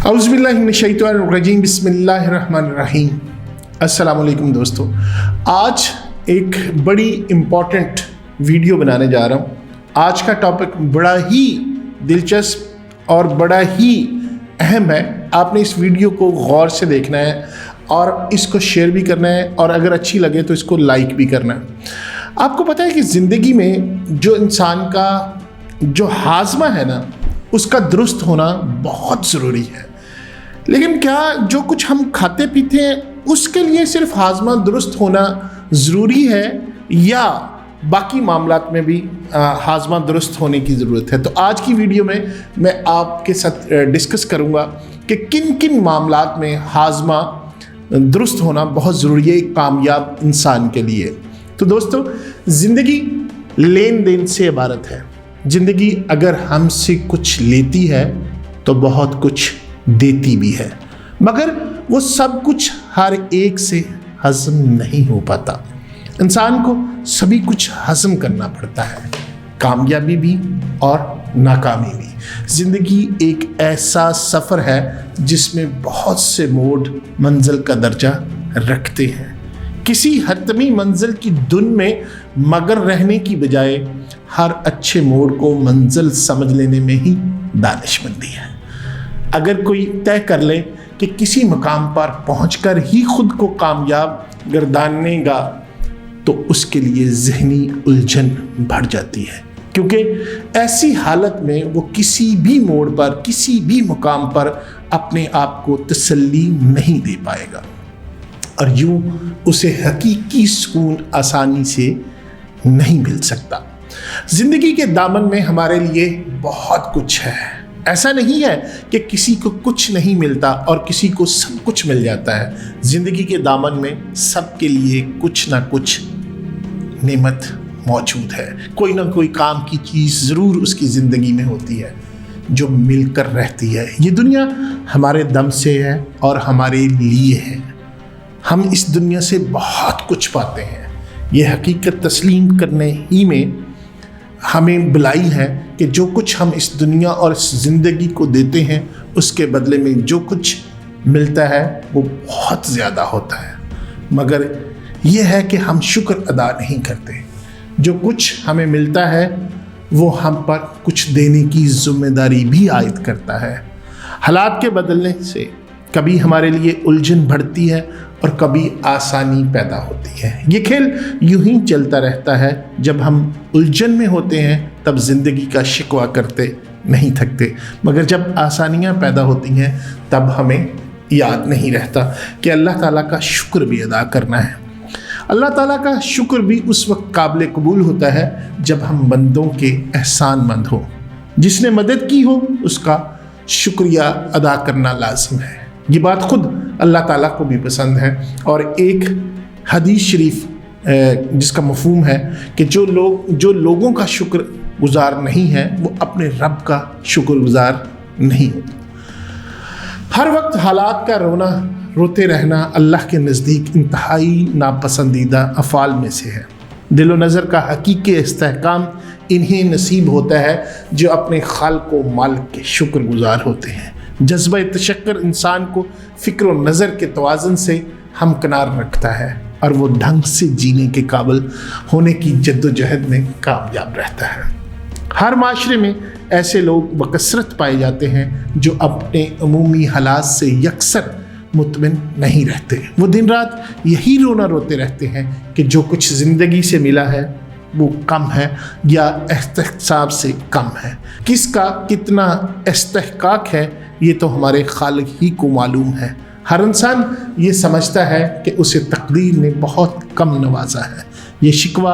औज़ुबिल्लाहिमिनश्शैतानिर्रजीम बिस्मिल्लाहिर्रहमानिर्रहीम। अस्सलाम वालेकुम दोस्तों, आज एक बड़ी इम्पॉर्टेंट वीडियो बनाने जा रहा हूँ। आज का टॉपिक बड़ा ही दिलचस्प और बड़ा ही अहम है। आपने इस वीडियो को गौर से देखना है और इसको शेयर भी करना है, और अगर अच्छी लगे तो इसको लाइक भी करना है। आपको पता है कि ज़िंदगी में जो इंसान का जो हाजमा है ना, उसका दुरुस्त होना बहुत ज़रूरी है। लेकिन क्या जो कुछ हम खाते पीते हैं उसके लिए सिर्फ हाजमा दुरुस्त होना ज़रूरी है, या बाकी मामलात में भी हाजमा दुरुस्त होने की ज़रूरत है? तो आज की वीडियो में मैं आपके साथ डिस्कस करूँगा कि किन किन मामलात में हाजमा दुरुस्त होना बहुत ज़रूरी है एक कामयाब इंसान के लिए। तो दोस्तों, ज़िंदगी लेन देन से इबारत है। ज़िंदगी अगर हमसे कुछ लेती है तो बहुत कुछ देती भी है, मगर वो सब कुछ हर एक से हज़म नहीं हो पाता। इंसान को सभी कुछ हज़म करना पड़ता है, कामयाबी भी और नाकामी भी। ज़िंदगी एक ऐसा सफ़र है जिसमें बहुत से मोड़ मंजिल का दर्जा रखते हैं। किसी हतमी मंजिल की धुन में मगर रहने की बजाय हर अच्छे मोड़ को मंजिल समझ लेने में ही दानिशमंदी है। अगर कोई तय कर ले कि किसी मकाम पर पहुंचकर ही खुद को कामयाब गर्दानेगा, तो उसके लिए ज़हनी उलझन बढ़ जाती है, क्योंकि ऐसी हालत में वो किसी भी मोड़ पर, किसी भी मुकाम पर अपने आप को तसल्ली नहीं दे पाएगा, और यूं उसे हकीकी सुकून आसानी से नहीं मिल सकता। ज़िंदगी के दामन में हमारे लिए बहुत कुछ है। ऐसा नहीं है कि किसी को कुछ नहीं मिलता और किसी को सब कुछ मिल जाता है। ज़िंदगी के दामन में सबके लिए कुछ ना कुछ नेमत मौजूद है। कोई ना कोई काम की चीज़ ज़रूर उसकी ज़िंदगी में होती है जो मिलकर रहती है। ये दुनिया हमारे दम से है और हमारे लिए है। हम इस दुनिया से बहुत कुछ पाते हैं। ये हकीकत तस्लीम करने ही में हमें बुलाई है कि जो कुछ हम इस दुनिया और इस ज़िंदगी को देते हैं, उसके बदले में जो कुछ मिलता है वो बहुत ज़्यादा होता है, मगर यह है कि हम शुक्र अदा नहीं करते। जो कुछ हमें मिलता है वो हम पर कुछ देने की ज़िम्मेदारी भी आयद करता है। हालात के बदलने से कभी हमारे लिए उलझन बढ़ती है और कभी आसानी पैदा होती है। ये खेल यूं ही चलता रहता है। जब हम उलझन में होते हैं तब ज़िंदगी का शिकवा करते नहीं थकते, मगर जब आसानियां पैदा होती हैं तब हमें याद नहीं रहता कि अल्लाह ताला का शुक्र भी अदा करना है। अल्लाह ताला का शुक्र भी उस वक्त काबिल कबूल होता है जब हम बंदों के एहसानमंद हो। जिसने मदद की हो उसका शुक्रिया अदा करना लाजिम है। ये बात खुद अल्लाह ताला को भी पसंद है, और एक हदीस शरीफ जिसका मफहूम है कि जो लोगों का शुक्र गुजार नहीं है वो अपने रब का शुक्र गुजार नहीं होता। हर वक्त हालात का रोते रहना अल्लाह के नज़दीक इंतहाई नापसंदीदा अफ़ाल में से है। दिलो नज़र का हकीकी इस्तेहकाम इन्हें नसीब होता है जो अपने खालिक व मालिक के शुक्र गुजार होते हैं। जज्बा तशक्कुर इंसान को फ़िक्र व नज़र के तवाज़ुन से हमकिनार रखता है और वो ढंग से जीने के काबिल होने की जद्दोजहद में कामयाब रहता है। हर माशरे में ऐसे लोग बकसरत पाए जाते हैं जो अपने अमूमी हालात से यकसर मुतमिन नहीं रहते। वो दिन रात यही रोना रोते रहते हैं कि जो कुछ ज़िंदगी से मिला है वो कम है या एहतिसाब से कम है। किसका कितना इस्तेहकाक है ये तो हमारे खालिक ही को मालूम है। हर इंसान ये समझता है कि उसे तकदीर ने बहुत कम नवाजा है। ये शिकवा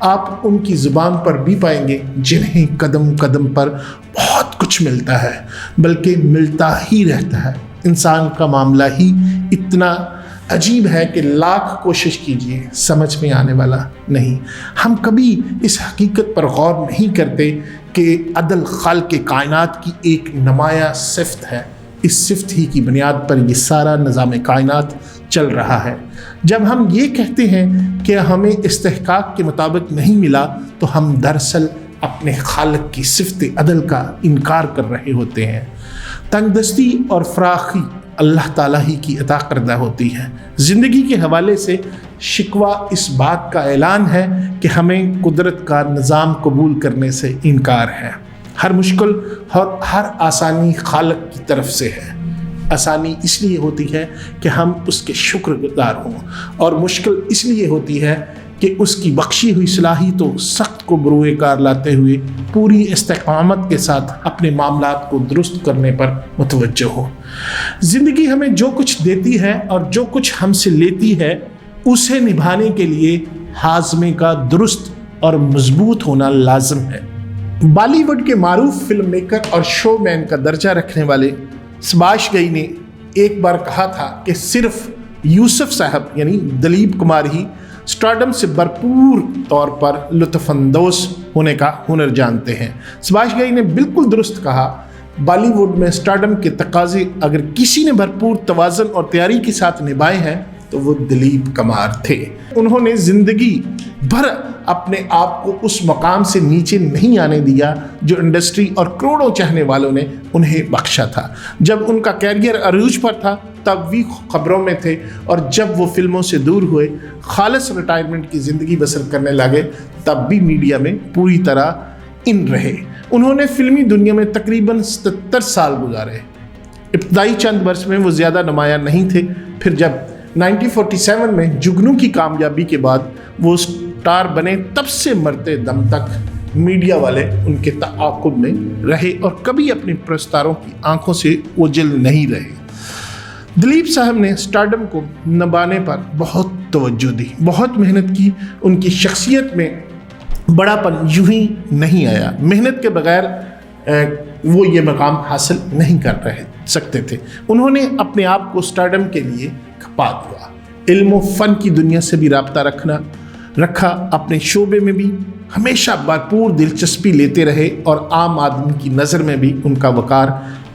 आप उनकी ज़ुबान पर भी पाएंगे जिन्हें कदम कदम पर बहुत कुछ मिलता है, बल्कि मिलता ही रहता है। इंसान का मामला ही इतना अजीब है कि लाख कोशिश कीजिए समझ में आने वाला नहीं। हम कभी इस हकीकत पर गौर नहीं करते कि अदल खालिक कायनात की एक नुमाया सिफ्त है। इस सिफ्त ही की बुनियाद पर ये सारा निज़ाम कायनात चल रहा है। जब हम ये कहते हैं कि हमें इस्तेहकाक के मुताबिक नहीं मिला, तो हम दरअसल अपने खालिक की सिफ्त अदल का इनकार कर रहे होते हैं। तंगदस्ती और फराखी अल्लाह ताला ही की अता करदा होती है। ज़िंदगी के हवाले से शिकवा इस बात का ऐलान है कि हमें कुदरत का निज़ाम कबूल करने से इनकार है। हर मुश्किल और हर आसानी खालिक की तरफ से है। आसानी इसलिए होती है कि हम उसके शुक्रगुज़ार हों, और मुश्किल इसलिए होती है कि उसकी बख्शी हुई सलाहियतों सख्त को बरूए कार लाते हुए पूरी इस्तिक़ामत के साथ अपने मामलात को दुरुस्त करने पर मुतवज्जो हो। ज़िंदगी हमें जो कुछ देती है और जो कुछ हमसे लेती है, उसे निभाने के लिए हाज़मे का दुरुस्त और मजबूत होना लाजिम है। बॉलीवुड के मारूफ फिल्म मेकर और शोमैन का दर्जा रखने वाले सुभाष घई ने एक बार कहा था कि सिर्फ यूसुफ साहब यानी दिलीप कुमार ही स्टारडम से भरपूर तौर पर लुत्फ़अंदोज़ होने का हुनर जानते हैं। सुभाष घई ने बिल्कुल दुरुस्त कहा, बॉलीवुड में स्टारडम के तकाज़े अगर किसी ने भरपूर तवाज़ुन और तैयारी के साथ निभाए हैं तो वो दिलीप कुमार थे। उन्होंने ज़िंदगी भर अपने आप को उस मकाम से नीचे नहीं आने दिया जो इंडस्ट्री और करोड़ों चाहने वालों ने उन्हें बख्शा था। जब उनका कैरियर अरूज पर था तब भी खबरों में थे, और जब वो फिल्मों से दूर हुए खालिस रिटायरमेंट की ज़िंदगी बसर करने लगे तब भी मीडिया में पूरी तरह इन रहे। उन्होंने फिल्मी दुनिया में तकरीबन 77 साल गुजारे। इब्तदाई चंद वर्ष में वो ज़्यादा नुमायां नहीं थे, फिर जब 1947 में जुगनू की कामयाबी के बाद वो स्टार बने, तब से मरते दम तक मीडिया वाले उनके ताक़ुब में रहे और कभी अपने पुरस्कारों की आंखों से ओझल नहीं रहे। दिलीप साहब ने स्टारडम को निभाने पर बहुत तवज्जो दी, बहुत मेहनत की। उनकी शख्सियत में बड़ापन यूं ही नहीं आया। मेहनत के बगैर वो ये मकाम हासिल नहीं कर सकते थे। उन्होंने अपने आप को स्टारडम के लिए खपा दिया। इल्म व फ़न की दुनिया से भी राब्ता रखा। अपने शोबे में भी हमेशा भरपूर दिलचस्पी लेते रहे और आम आदमी की नज़र में भी उनका वक़ार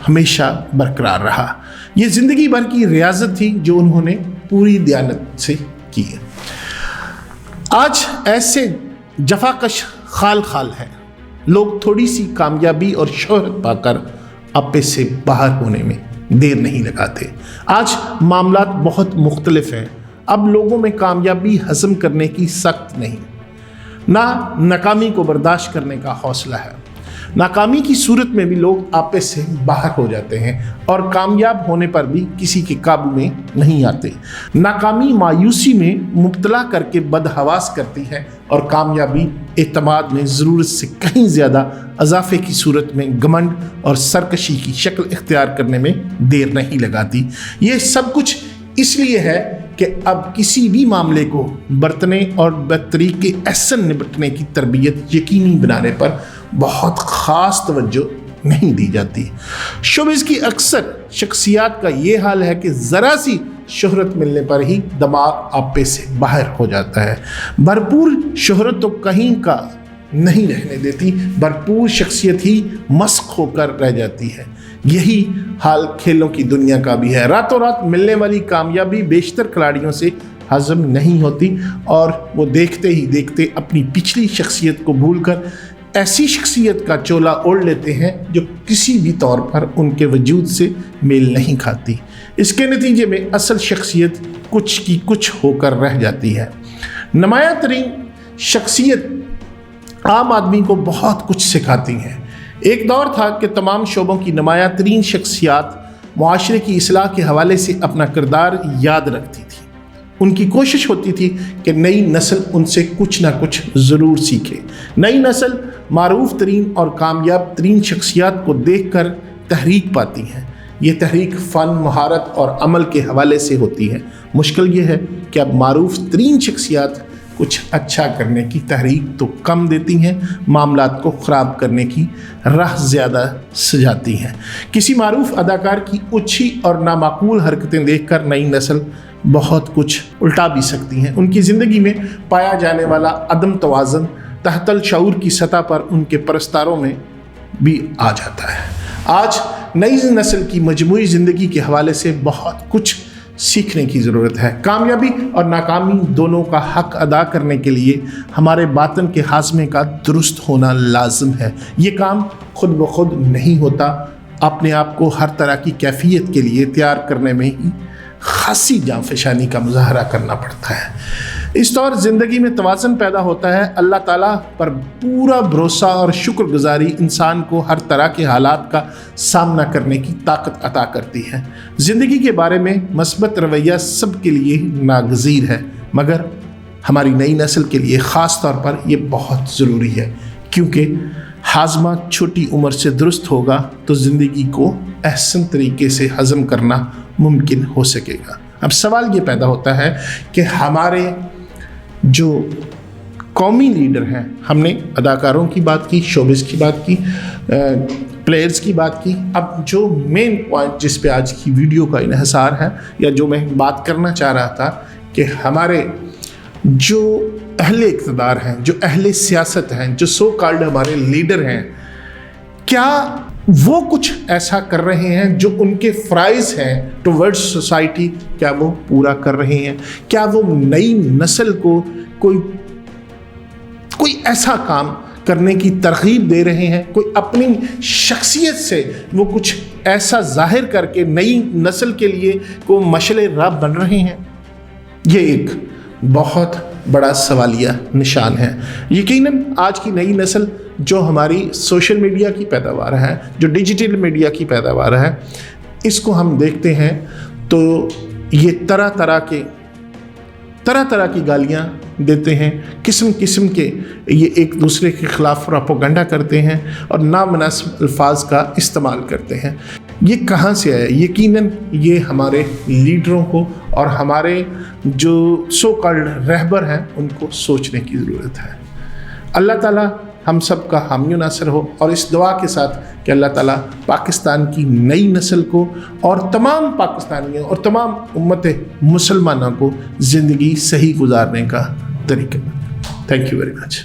हमेशा बरकरार रहा। ये ज़िंदगी भर की रियाजत थी जो उन्होंने पूरी दयानत से की है। आज ऐसे जफाकश खाल है। लोग थोड़ी सी कामयाबी और शोहरत पाकर आपे से बाहर होने में देर नहीं लगाते। आज मामलात बहुत मुख्तलिफ हैं। अब लोगों में कामयाबी हज़म करने की सख्त नहीं, ना नाकामी को बर्दाश्त करने का हौसला है। नाकामी की सूरत में भी लोग आपे से बाहर हो जाते हैं और कामयाब होने पर भी किसी के काबू में नहीं आते। नाकामी मायूसी में मुब्तला करके बदहवास करती है और कामयाबी एतमाद में ज़रूरत से कहीं ज़्यादा अजाफे की सूरत में घमंड और सरकशी की शक्ल इख्तियार करने में देर नहीं लगाती। ये सब कुछ इसलिए है कि अब किसी भी मामले को बरतने और बतरीके एहसन निपटने की तरबियत यकीनी बनाने पर बहुत ख़ास तवज्जो नहीं दी जाती। शोबिज़ की अक्सर शख्सियात का ये हाल है कि ज़रा सी शोहरत मिलने पर ही दिमाग आपे से बाहर हो जाता है। भरपूर शोहरत तो कहीं का नहीं रहने देती, भरपूर शख्सियत ही मस्क होकर रह जाती है। यही हाल खेलों की दुनिया का भी है। रातों रात मिलने वाली कामयाबी बेशतर खिलाड़ियों से हज़म नहीं होती और वो देखते ही देखते अपनी पिछली शख्सियत को भूलकर ऐसी शख्सियत का चोला ओढ़ लेते हैं जो किसी भी तौर पर उनके वजूद से मेल नहीं खाती। इसके नतीजे में असल शख्सियत कुछ की कुछ होकर रह जाती है। नुमायां तरीन शख्सियत आम आदमी को बहुत कुछ सिखाती हैं। एक दौर था कि तमाम शोबों की नुमायां तरीन शख्सियात मुआशरे की इस्लाह के हवाले से अपना किरदार याद रखती थी। उनकी कोशिश होती थी कि नई नस्ल उनसे कुछ ना कुछ ज़रूर सीखे। नई नस्ल मारूफ तरीन और कामयाब तरीन शख्सियात को देख कर तहरीक पाती हैं। ये तहरीक फ़न, महारत और अमल के हवाले से होती है। मुश्किल ये है कि अब मारूफ तरीन शख्सियात कुछ अच्छा करने की तहरीक तो कम देती हैं, मामलात को ख़राब करने की राह ज़्यादा सजाती हैं। किसी मारूफ अदाकार की उच्छी और नामाकूल हरकतें देखकर नई नस्ल बहुत कुछ उल्टा भी सकती हैं। उनकी ज़िंदगी में पाया जाने वाला अदम तवाज़ुन तहतल शऊर की सतह पर उनके परस्तारों में भी आ जाता है। आज नई नस्ल की मजमूई ज़िंदगी के हवाले से बहुत कुछ सीखने की ज़रूरत है। कामयाबी और नाकामी दोनों का हक अदा करने के लिए हमारे बातन के हाज़मे का दुरुस्त होना लाजिम है। ये काम खुद ब खुद नहीं होता, अपने आप को हर तरह की कैफियत के लिए तैयार करने में ही खासी जांफशानी का मुजाहरा करना पड़ता है। इस तौर ज़िंदगी में तवाज़ुन पैदा होता है। अल्लाह ताला पर पूरा भरोसा और शुक्रगुजारी इंसान को हर तरह के हालात का सामना करने की ताकत अता करती है। ज़िंदगी के बारे में मस्बत रवैया सब के लिए नागज़ीर है, मगर हमारी नई नस्ल के लिए ख़ास तौर पर यह बहुत ज़रूरी है, क्योंकि हाजमा छोटी उम्र से दुरुस्त होगा तो ज़िंदगी को अहसन तरीके से हज़म करना मुमकिन हो सकेगा। अब सवाल ये पैदा होता है कि हमारे जो कौमी लीडर हैं, हमने अदाकारों की बात की, शोबिस की बात की, प्लेयर्स की बात की, अब जो मेन पॉइंट जिस पे आज की वीडियो का इन्हिसार है या जो मैं बात करना चाह रहा था कि हमारे जो अहले इक़्तिदार हैं, जो अहले सियासत हैं, जो सो कॉल्ड हमारे लीडर हैं, क्या वो कुछ ऐसा कर रहे हैं जो उनके फ़राइज़ हैं टुवर्ड्स सोसाइटी, क्या वो पूरा कर रहे हैं? क्या वो नई नस्ल को कोई ऐसा काम करने की तरगीब दे रहे हैं? कोई अपनी शख्सियत से वो कुछ ऐसा ज़ाहिर करके नई नस्ल के लिए को मशले राह बन रहे हैं? ये एक बहुत बड़ा सवालिया निशान है। यकीनन आज की नई नस्ल जो हमारी सोशल मीडिया की पैदावार है, जो डिजिटल मीडिया की पैदावार है, इसको हम देखते हैं तो ये तरह तरह की गालियाँ देते हैं, किस्म किस्म के ये एक दूसरे के ख़िलाफ़ प्रोपेगेंडा करते हैं और नामुनासिब अल्फाज का इस्तेमाल करते हैं। ये कहाँ से आया? यकीनन ये हमारे लीडरों को और हमारे जो सो कॉल्ड रहबर हैं उनको सोचने की ज़रूरत है। अल्लाह ताला हम सब का हामी नासर हो, और इस दुआ के साथ कि अल्लाह ताला पाकिस्तान की नई नस्ल को और तमाम पाकिस्तानियों और तमाम उम्मत मुसलमानों को ज़िंदगी सही गुजारने का तरीका। Thank you very much.